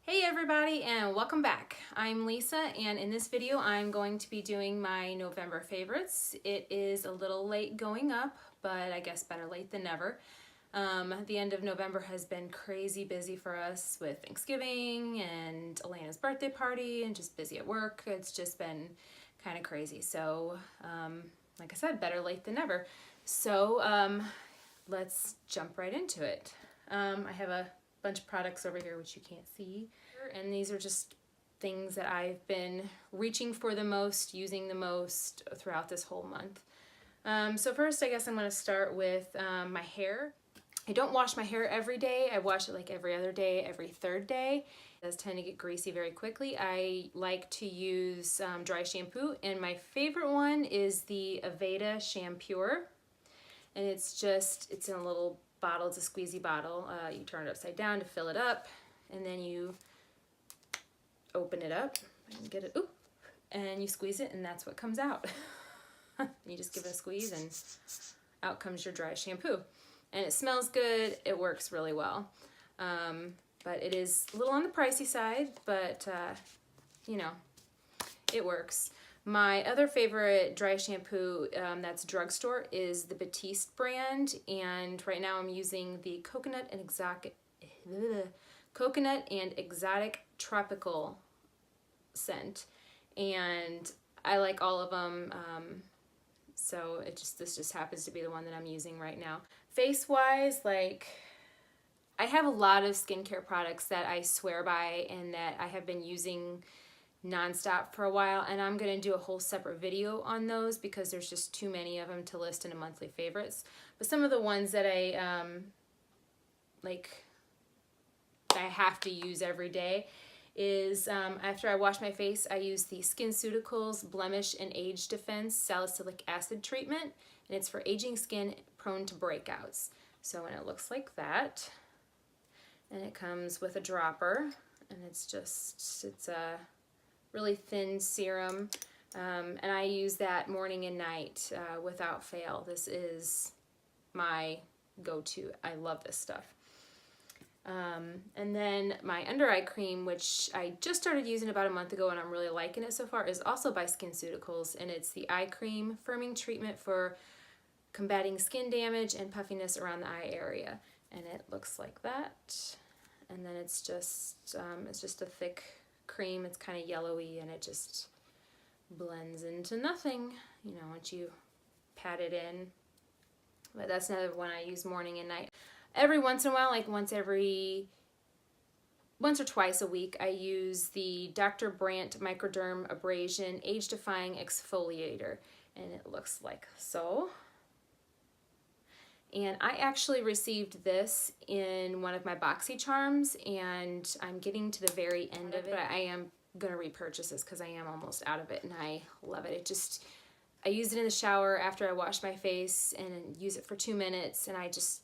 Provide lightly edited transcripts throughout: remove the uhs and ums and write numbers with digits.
Hey everybody and welcome back. I'm Lisa and in this video I'm going to be doing my November favorites. It is a little late going up, but I guess better late than never. The end of November has been crazy busy for us with Thanksgiving and Elena's birthday party and just busy at work. It's just been kind of crazy. So like I said, better late than never. So let's jump right into it. I have a bunch of products over here which you can't see, and these are just things that I've been reaching for the most, using the most throughout this whole month. So first I guess I'm going to start with my hair. I don't wash my hair every day. I wash it like every other day, every third day. It does tend to get greasy very quickly. I like to use dry shampoo, and my favorite one is the Aveda Shampure, and it's in a little bottle. It's a squeezy bottle. You turn it upside down to fill it up, and then you open it up and get it, and you squeeze it, and that's what comes out. You just give it a squeeze and out comes your dry shampoo. And it smells good, it works really well. But it is a little on the pricey side, but you know, it works. My other favorite dry shampoo that's drugstore is the Batiste brand, and right now I'm using the Coconut and Exotic Tropical scent, and I like all of them. So this just happens to be the one that I'm using right now. Face-wise, like, I have a lot of skincare products that I swear by and that I have been using nonstop for a while, and I'm going to do a whole separate video on those because there's just too many of them to list in a monthly favorites. But some of the ones that I have to use every day is after I wash my face, I use the SkinCeuticals Blemish and Age Defense Salicylic Acid Treatment, and it's for aging skin prone to breakouts. So, and it looks like that, and it comes with a dropper, and it's a really thin serum, and I use that morning and night without fail. This is my go-to. I love this stuff. And then my under eye cream, which I just started using about a month ago and I'm really liking it so far, is also by SkinCeuticals, and it's the eye cream firming treatment for combating skin damage and puffiness around the eye area, and it looks like that. And then it's just a thick cream. It's kind of yellowy and it just blends into nothing, you know, once you pat it in. But that's another one I use morning and night. Every once in a while, like once or twice a week, I use the Dr. Brandt Microderm Abrasion Age Defying Exfoliator, and it looks like so. And I actually received this in one of my BoxyCharms, and I'm getting to the very end of it. But I am going to repurchase this because I am almost out of it, and I love it. I use it in the shower after I wash my face and use it for 2 minutes, and I just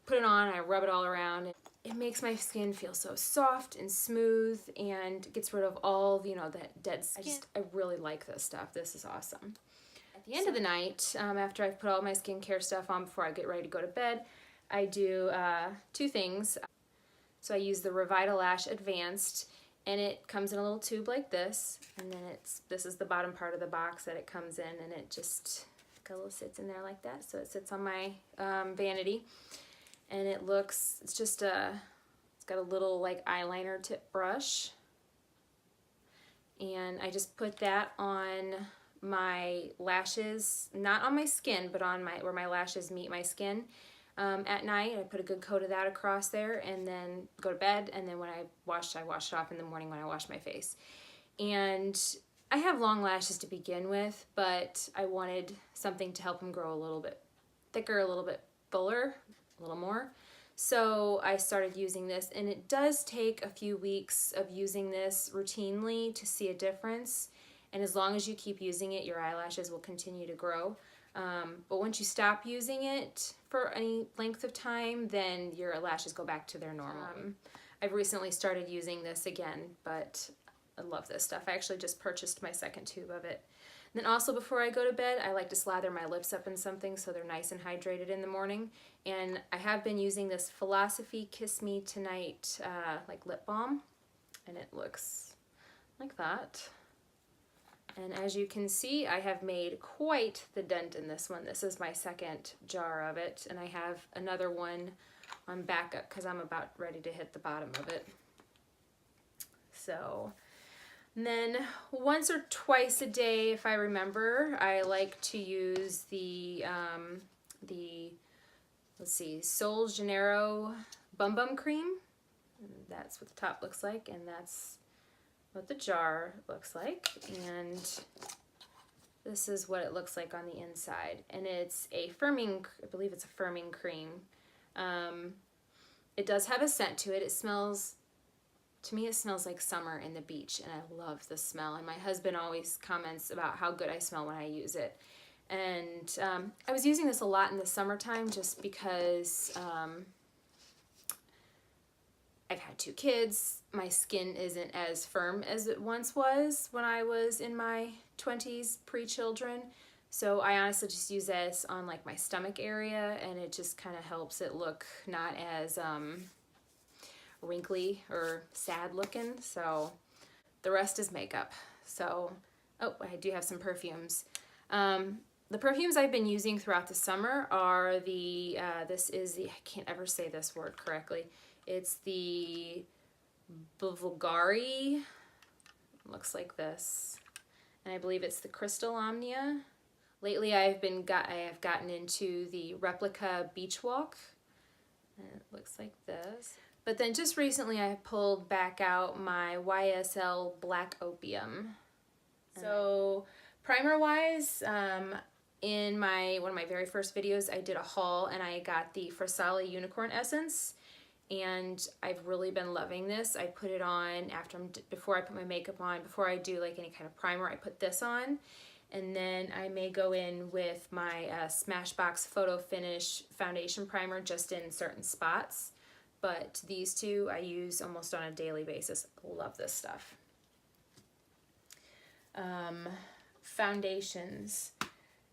put it on, I rub it all around. It makes my skin feel so soft and smooth and gets rid of all, you know, that dead skin. I really like this stuff. This is awesome. At the end of the night, after I've put all my skincare stuff on before I get ready to go to bed, I do two things. So I use the Revitalash Advanced, and it comes in a little tube like this, and then this is the bottom part of the box that it comes in, and it just sits in there like that. So it sits on my vanity, and it's got a little like eyeliner tip brush, and I just put that on my lashes, not on my skin, but on where my lashes meet my skin at night. I put a good coat of that across there, and then go to bed, and then when I wash it off in the morning when I wash my face. And I have long lashes to begin with, but I wanted something to help them grow a little bit thicker, a little bit fuller, a little more. So I started using this, and it does take a few weeks of using this routinely to see a difference. And as long as you keep using it, your eyelashes will continue to grow. But once you stop using it for any length of time, then your lashes go back to their normal. I've recently started using this again, but I love this stuff. I actually just purchased my second tube of it. And then also before I go to bed, I like to slather my lips up in something so they're nice and hydrated in the morning. And I have been using this Philosophy Kiss Me Tonight like lip balm. and it looks like that. And as you can see, I have made quite the dent in this one. This is my second jar of it, and I have another one on backup because I'm about ready to hit the bottom of it. So, and then once or twice a day, if I remember, I like to use the let's see, Sol Janeiro Bum Bum Cream. That's what the top looks like, and that's what the jar looks like. And this is what it looks like on the inside. And it's a firming, I believe it's a firming cream. It does have a scent to it. It smells, to me it smells like summer in the beach, and I love the smell. And my husband always comments about how good I smell when I use it. And I was using this a lot in the summertime just because I've had 2 kids. My skin isn't as firm as it once was when I was in my 20s, pre-children. So I honestly just use this on like my stomach area, and it just kind of helps it look not as wrinkly or sad looking. So the rest is makeup. So, oh, I do have some perfumes. The perfumes I've been using throughout the summer are the, this is the, I can't ever say this word correctly. It's the Bulgari, looks like this. And I believe it's the Crystal Omnia. Lately I have gotten into the Replica Beach Walk. And it looks like this. But then just recently I pulled back out my YSL Black Opium. So primer wise, in one of my very first videos, I did a haul and I got the Versali Unicorn Essence, and I've really been loving this. I put it on before I put my makeup on, before I do like any kind of primer, I put this on, and then I may go in with my Smashbox Photo Finish Foundation Primer just in certain spots, but these two I use almost on a daily basis. Love this stuff. Foundations.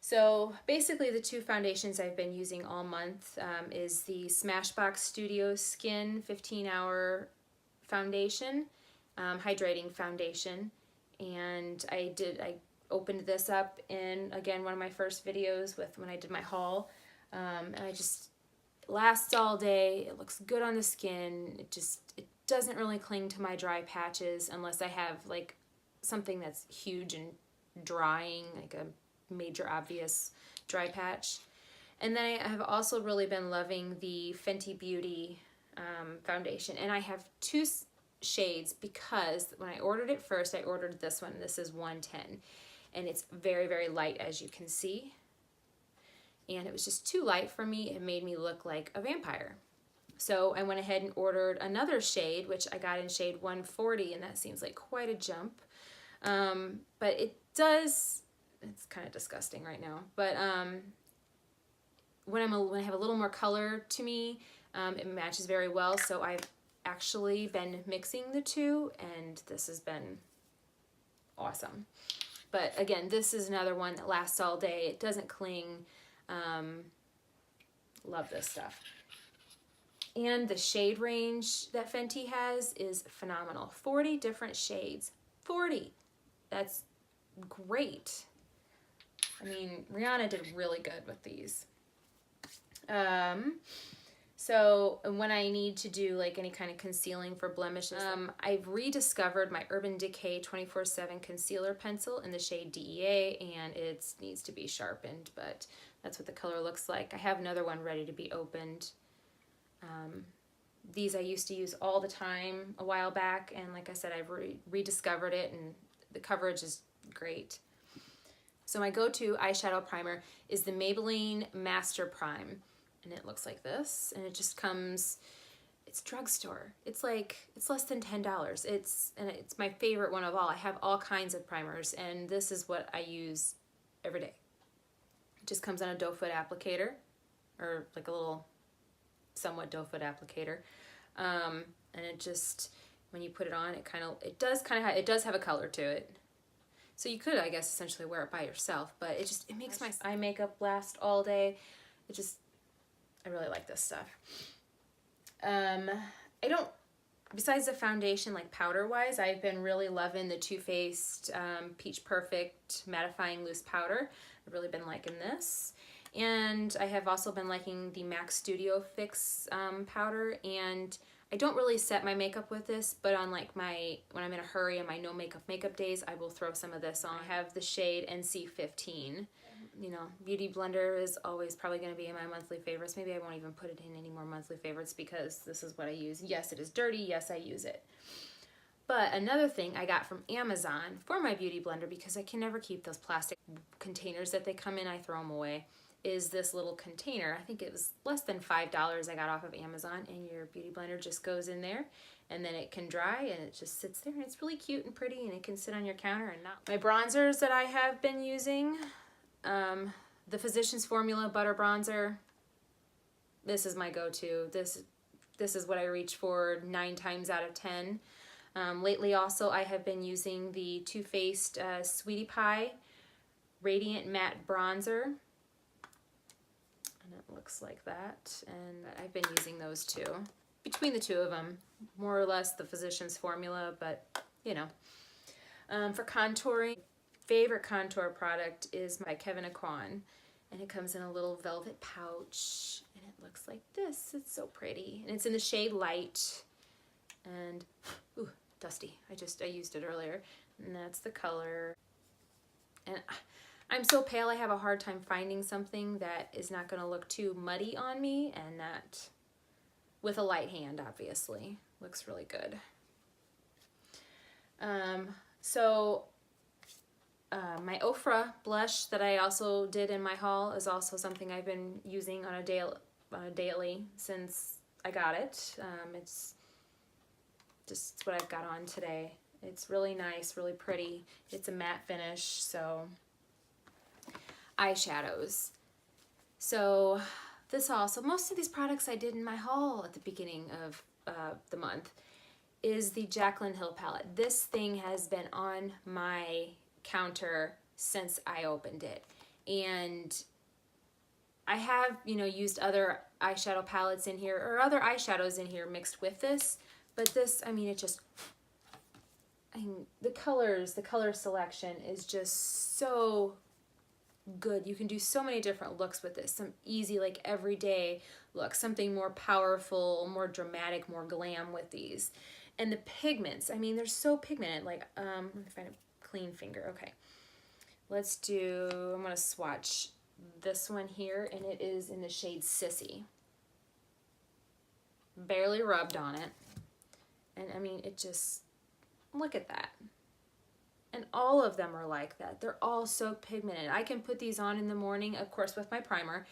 So basically the 2 foundations I've been using all month is the Smashbox Studio Skin 15-Hour Foundation, Hydrating Foundation. And I opened this up in, again, one of my first videos when I did my haul. And it lasts all day. It looks good on the skin. It doesn't really cling to my dry patches unless I have like something that's huge and drying, like a major obvious dry patch. And then I have also really been loving the Fenty Beauty foundation, and I have 2 shades because when I ordered it first, I ordered this one. This is 110, and it's very, very light, as you can see, and it was just too light for me. It made me look like a vampire. So I went ahead and ordered another shade, which I got in shade 140, and that seems like quite a jump. But it does, it's kind of disgusting right now, but when I have a little more color to me, it matches very well. So I've actually been mixing the 2, and this has been awesome. But again, this is another one that lasts all day. It doesn't cling. Love this stuff. And the shade range that Fenty has is phenomenal. 40 different shades. 40. That's great. I mean, Rihanna did really good with these. So when I need to do like any kind of concealing for blemishes, I've rediscovered my Urban Decay 24/7 concealer pencil in the shade DEA, and it needs to be sharpened, but that's what the color looks like. I have another one ready to be opened. These I used to use all the time a while back, and like I said, I've rediscovered it, and the coverage is great. So my go-to eyeshadow primer is the Maybelline Master Prime, and it looks like this, and it just comes, it's drugstore. It's less than $10. It's my favorite one of all. I have all kinds of primers, and this is what I use every day. It just comes on a doe foot applicator, or like a little somewhat doe foot applicator, and it just, when you put it on, it does have a color to it. So you could, I guess, essentially wear it by yourself, but it makes my eye makeup last all day. I really like this stuff. I besides the foundation, like powder wise, I've been really loving the Too Faced Peach Perfect Mattifying Loose Powder. I've really been liking this. And I have also been liking the MAC Studio Fix powder, and I don't really set my makeup with this, but on like when I'm in a hurry on my no makeup days, I will throw some of this on. I have the shade NC15. You know, Beauty Blender is always probably going to be in my monthly favorites. Maybe I won't even put it in any more monthly favorites because this is what I use. Yes, it is dirty. Yes, I use it. But another thing I got from Amazon for my Beauty Blender, because I can never keep those plastic containers that they come in, I throw them away, is this little container. I think it was less than $5 I got off of Amazon, and your Beauty Blender just goes in there, and then it can dry, and it just sits there, and it's really cute and pretty, and it can sit on your counter. And not my bronzers that I have been using, the Physicians Formula Butter Bronzer. This is my go-to. This is what I reach for 9 times out of 10. Lately also I have been using the Too Faced Sweetie Pie Radiant Matte Bronzer. And it looks like that. And I've been using those too. Between the two of them, more or less the Physicians Formula, but you know. For contouring, favorite contour product is by Kevyn Aucoin, and it comes in a little velvet pouch, and it looks like this. It's so pretty, and it's in the shade Light, and ooh, dusty. I used it earlier, and that's the color. And I'm so pale, I have a hard time finding something that is not going to look too muddy on me, and that with a light hand, obviously, looks really good. My Ofra blush that I also did in my haul is also something I've been using on a daily since I got it. It's just what I've got on today. It's really nice, really pretty. It's a matte finish. So eyeshadows. So this also, most of these products I did in my haul at the beginning of the month is the Jaclyn Hill palette. This thing has been on my counter since I opened it, and I have, you know, used other eyeshadow palettes in here or other eyeshadows in here mixed with this, but this, I mean, it just, the color selection is just so good. You can do so many different looks with this. Some easy, like everyday look, something more powerful, more dramatic, more glam with these. And the pigments, I mean, they're so pigmented. Like, let me find a clean finger. Okay, let's do, I'm gonna swatch this one here, and it is in the shade Sissy. Barely rubbed on it. And I mean, it just, look at that. And all of them are like that. They're all so pigmented. I can put these on in the morning, of course, with my primer,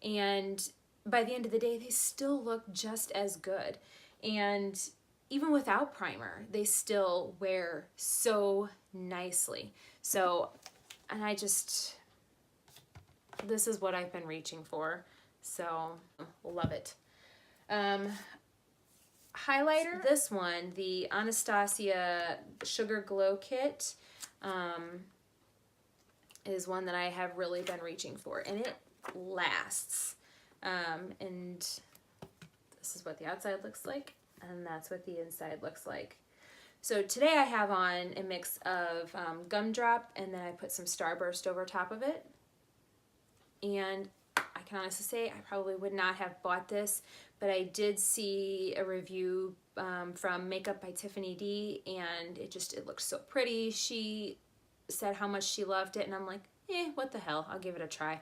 and by the end of the day, they still look just as good. And even without primer, they still wear so nicely. So, and I just, this is what I've been reaching for. So, love it. Highlighter, this one, the Anastasia Sugar Glow Kit, is one that I have really been reaching for, and it lasts. And this is what the outside looks like, and that's what the inside looks like. So today I have on a mix of Gumdrop, and then I put some Starburst over top of it. And I can honestly say I probably would not have bought this, but I did see a review from Makeup by Tiffany D, and it looked so pretty. She said how much she loved it, and I'm like, what the hell, I'll give it a try.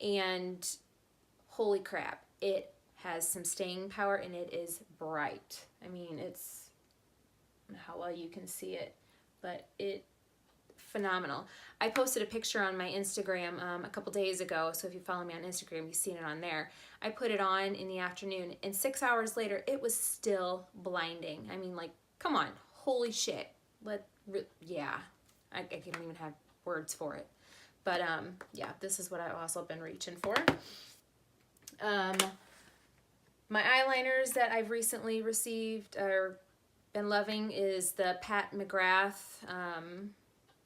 And holy crap, it has some staying power, and it is bright. I mean, it's, I don't know how well you can see it, but it, phenomenal. I posted a picture on my Instagram a couple days ago, so if you follow me on Instagram, you've seen it on there. I put it on in the afternoon, and 6 hours later, it was still blinding. I mean, like, come on, holy shit. Yeah, I can't even have words for it. But yeah, this is what I've also been reaching for. My eyeliners that I've recently received or been loving is the Pat McGrath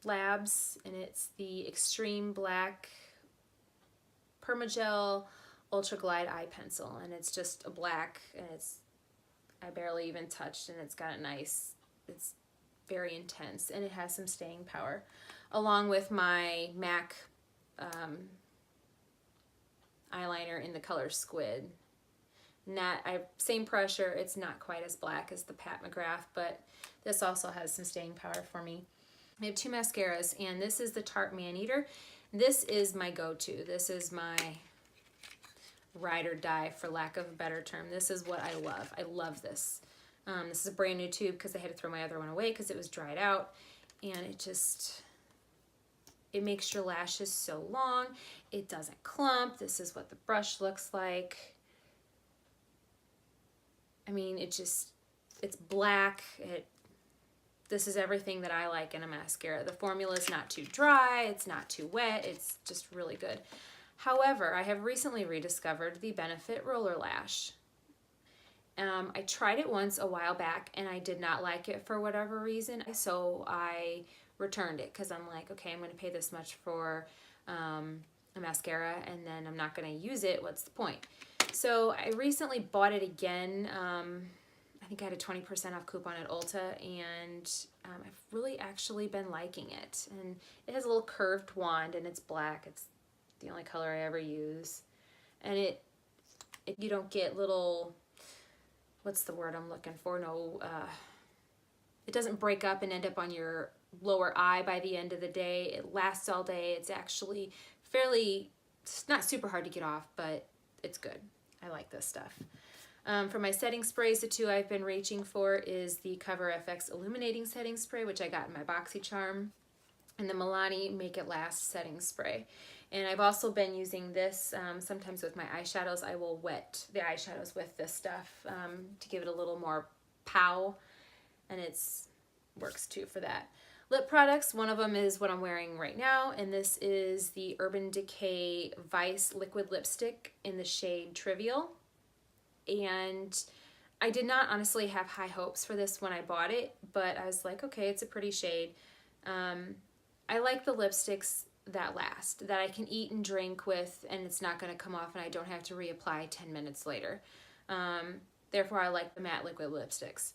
Labs, and it's the Extreme Black Permagel Ultra Glide Eye Pencil, and it's just a black, and it's I barely even touched, and it's got a nice, it's very intense, and it has some staying power. Along with my MAC eyeliner in the color Squid. Same pressure, it's not quite as black as the Pat McGrath, but this also has some staying power for me. I have two mascaras, and this is the Tarte Maneater. This is my go-to. This is my ride or die, for lack of a better term. This is what I love. I love this. This is a brand new tube because I had to throw my other one away because it was dried out, and it makes your lashes so long. It doesn't clump. This is what the brush looks like. I mean, it's black. This is everything that I like in a mascara. The formula is not too dry, it's not too wet, it's just really good. However, I have recently rediscovered the Benefit Roller Lash. I tried it once a while back, and I did not like it for whatever reason, so I returned it because I'm like, okay, I'm going to pay this much for a mascara, and then I'm not going to use it. What's the point? So I recently bought it again. I think I had a 20% off coupon at Ulta, and I've really actually been liking it. And it has a little curved wand, and it's black. It's the only color I ever use. And you don't get little, what's the word I'm looking for? No, it doesn't break up and end up on your lower eye by the end of the day. It lasts all day. It's actually it's not super hard to get off, but it's good. I like this stuff. For my setting sprays, the two I've been reaching for is the Cover FX Illuminating Setting Spray, which I got in my BoxyCharm, and the Milani Make It Last Setting Spray. And I've also been using this sometimes with my eyeshadows. I will wet the eyeshadows with this stuff to give it a little more pow, and it works too for that. Lip products, one of them is what I'm wearing right now, and this is the Urban Decay Vice Liquid Lipstick in the shade Trivial. And I did not honestly have high hopes for this when I bought it, but I was like, okay, it's a pretty shade. I like the lipsticks that last, that I can eat and drink with, and it's not going to come off and I don't have to reapply 10 minutes later. Therefore, I like the matte liquid lipsticks.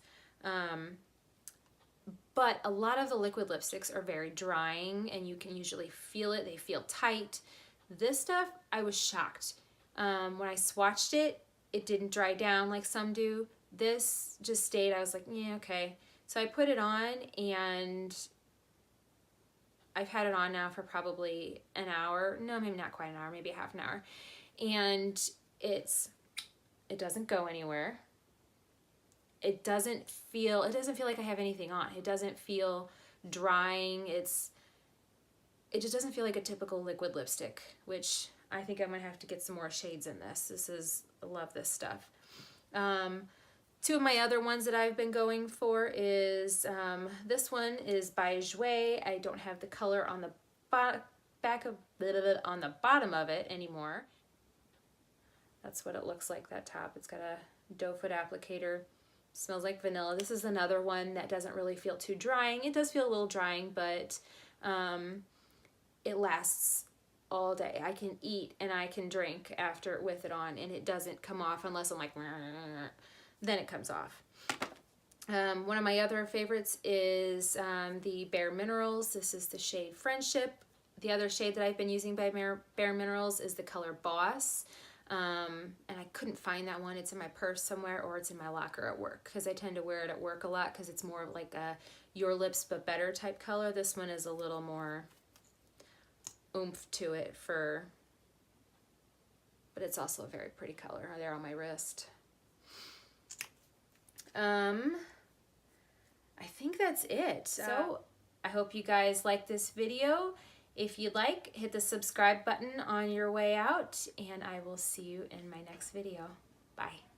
But a lot of the liquid lipsticks are very drying, and you can usually feel it. They feel tight. This stuff, I was shocked. When I swatched it, it didn't dry down like some do. This just stayed. I was like, yeah, okay. So I put it on, and I've had it on now for probably an hour. No, maybe not quite an hour, maybe a half an hour. And it doesn't go anywhere. It doesn't feel like I have anything on. It doesn't feel drying. It just doesn't feel like a typical liquid lipstick, which I think I'm gonna have to get some more shades in this. I love this stuff. Two of my other ones that I've been going for is, this one is by Jouer. I don't have the color on the on the bottom of it anymore. That's what it looks like, that top. It's got a doe foot applicator. Smells like vanilla. This is another one that doesn't really feel too drying. It does feel a little drying, but it lasts all day. I can eat and I can drink after with it on, and it doesn't come off unless I'm like, then it comes off. One of my other favorites is the Bare Minerals. This is the shade Friendship. The other shade that I've been using by Bare Minerals is the color Boss. And I couldn't find that one. It's in my purse somewhere, or it's in my locker at work, because I tend to wear it at work a lot because it's more of like a Your Lips But Better type color. This one is a little more oomph to it, but it's also a very pretty color there on my wrist. I think that's it. So I hope you guys like this video. If you'd like, hit the subscribe button on your way out, and I will see you in my next video. Bye.